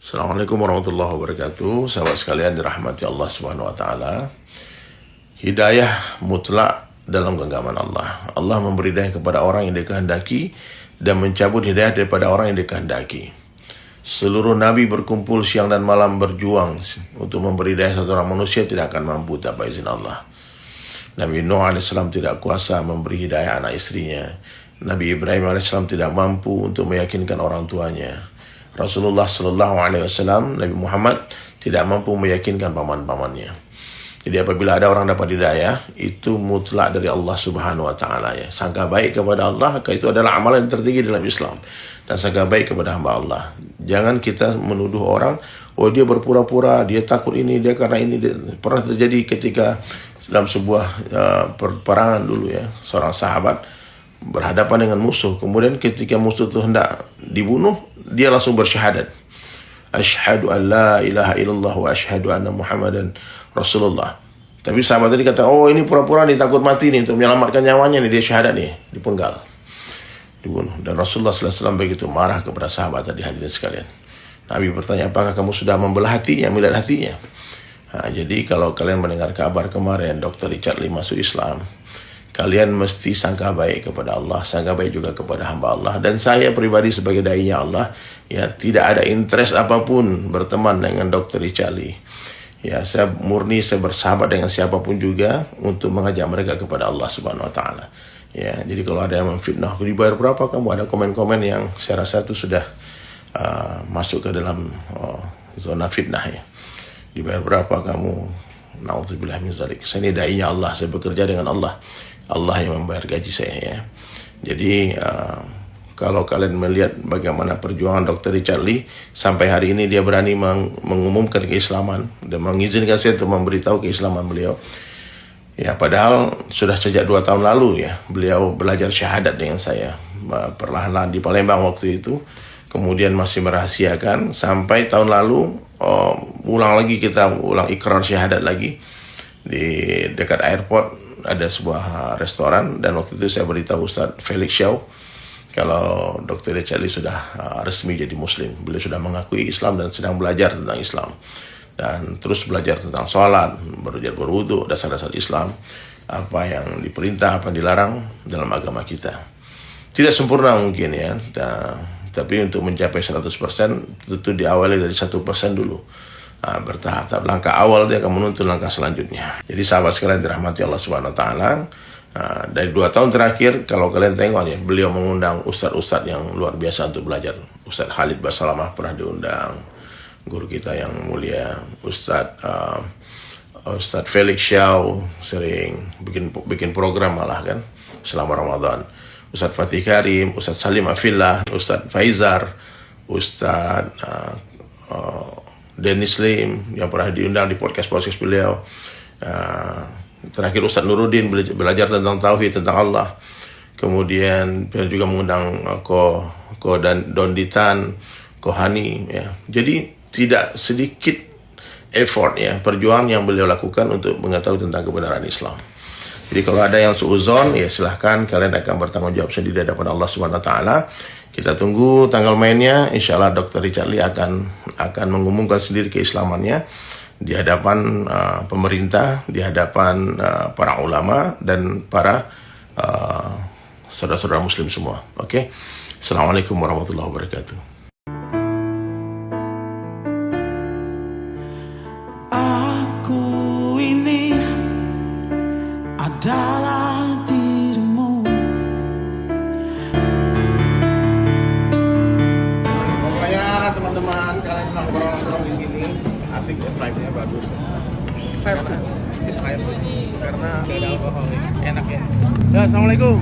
Assalamualaikum warahmatullahi wabarakatuh. Sahabat sekalian dirahmati Allah Subhanahu wa taala. Hidayah mutlak dalam genggaman Allah. Allah memberi hidayah kepada orang yang dikehendaki dan mencabut hidayah daripada orang yang dikehendaki. Seluruh nabi berkumpul siang dan malam berjuang untuk memberi hidayah satu orang manusia tidak akan mampu tanpa izin Allah. Nabi Nuh AS tidak kuasa memberi hidayah anak istrinya. Nabi Ibrahim AS tidak mampu untuk meyakinkan orang tuanya. Rasulullah SAW, Nabi Muhammad tidak mampu meyakinkan paman-pamannya. Jadi apabila ada orang dapat hidayah, itu mutlak dari Allah Subhanahu wa taala ya. Sangka baik kepada Allah, itu adalah amalan yang tertinggi dalam Islam. Dan sangka baik kepada hamba Allah. Jangan kita menuduh orang, oh dia berpura-pura, dia takut ini, dia karena ini. Pernah terjadi ketika dalam sebuah peperangan dulu ya, seorang sahabat berhadapan dengan musuh. Kemudian ketika musuh itu hendak dibunuh, dia langsung bersyahadat. Asyhadu an la ilaha illallah wa asyhadu anna Muhammadan Rasulullah. Tapi sahabat tadi kata, oh ini pura-pura nih, takut mati nih, untuk menyelamatkan nyawanya nih, dia syahadat nih, dipenggal, dibunuh. Dan Rasulullah SAW begitu marah kepada sahabat tadi, hadirin sekalian. Nabi bertanya, apakah kamu sudah membelah hatinya, melihat hatinya? Nah, jadi kalau kalian mendengar kabar kemarin Dr. Richard Lee masuk Islam, kalian mesti sangka baik kepada Allah, sangka baik juga kepada hamba Allah. Dan saya pribadi sebagai dai-nya Allah, ya tidak ada interest apapun berteman dengan Dr. Richard Lee. Ya, saya murni, saya bersahabat dengan siapapun juga untuk mengajak mereka kepada Allah Subhanahu wa taala. Ya, jadi kalau ada yang memfitnah, dibayar berapa kamu? Ada komen-komen yang saya rasa itu sudah masuk ke dalam zona fitnah ya. Dibayar berapa kamu? Nauzubillah min zalik. Saya ini dai-nya Allah, saya bekerja dengan Allah. Allah yang membayar gaji saya ya. Jadi kalau kalian melihat bagaimana perjuangan Dr. Richard Lee sampai hari ini dia berani mengumumkan keislaman dan mengizinkan saya untuk memberitahu keislaman beliau. Ya padahal sudah sejak 2 tahun lalu ya beliau belajar syahadat dengan saya perlahan-lahan di Palembang waktu itu. Kemudian masih merahasiakan sampai tahun lalu ulang ikrar syahadat lagi di dekat airport. Ada sebuah restoran dan waktu itu saya beritahu Ustaz Felix Shaw kalau Dr. Richard Lee sudah resmi jadi muslim. Beliau sudah mengakui Islam dan sedang belajar tentang Islam dan terus belajar tentang sholat, belajar berwudu, dasar-dasar Islam, apa yang diperintah, apa yang dilarang dalam agama kita. Tidak sempurna mungkin ya, tapi untuk mencapai 100% tentu diawali dari 1% dulu. Bertahap. Langkah awal dia akan menuntun langkah selanjutnya. Jadi sahabat sekalian dirahmati Allah Subhanahu wa taala, dari 2 tahun terakhir kalau kalian tengok ya, beliau mengundang ustadz-ustadz yang luar biasa untuk belajar. Ustadz Khalid Basalamah pernah diundang, guru kita yang mulia. Ustadz Felix Shaw sering bikin program malah kan selama Ramadan. Ustadz Fatih Karim, Ustadz Salim Afillah, Ustadz Faizar, Ustadz Dennis Lim yang pernah diundang di podcast beliau. Terakhir Ustadz Nuruddin belajar tentang tauhid, tentang Allah. Kemudian beliau juga mengundang Ko dan Donditan, Ko Hani ya. Jadi tidak sedikit effort ya, perjuangan yang beliau lakukan untuk mengetahui tentang kebenaran Islam. Jadi kalau ada yang suuzon ya silahkan, kalian akan bertanggung jawab sendiri di hadapan Allah Subhanahu wa taala. Kita tunggu tanggal mainnya. Insya Allah Dr. Richard Lee akan mengumumkan sendiri keislamannya di hadapan pemerintah, di hadapan para ulama dan para saudara-saudara muslim semua. Oke. Assalamualaikum warahmatullahi wabarakatuh. Aku ini adalah dirimu. Pokoknya teman-teman, kalian senang nongkrong di sini, asik ya, vibe-nya bagus. Saya karena tidak ada alkohol, enak ya. Ya, assalamualaikum.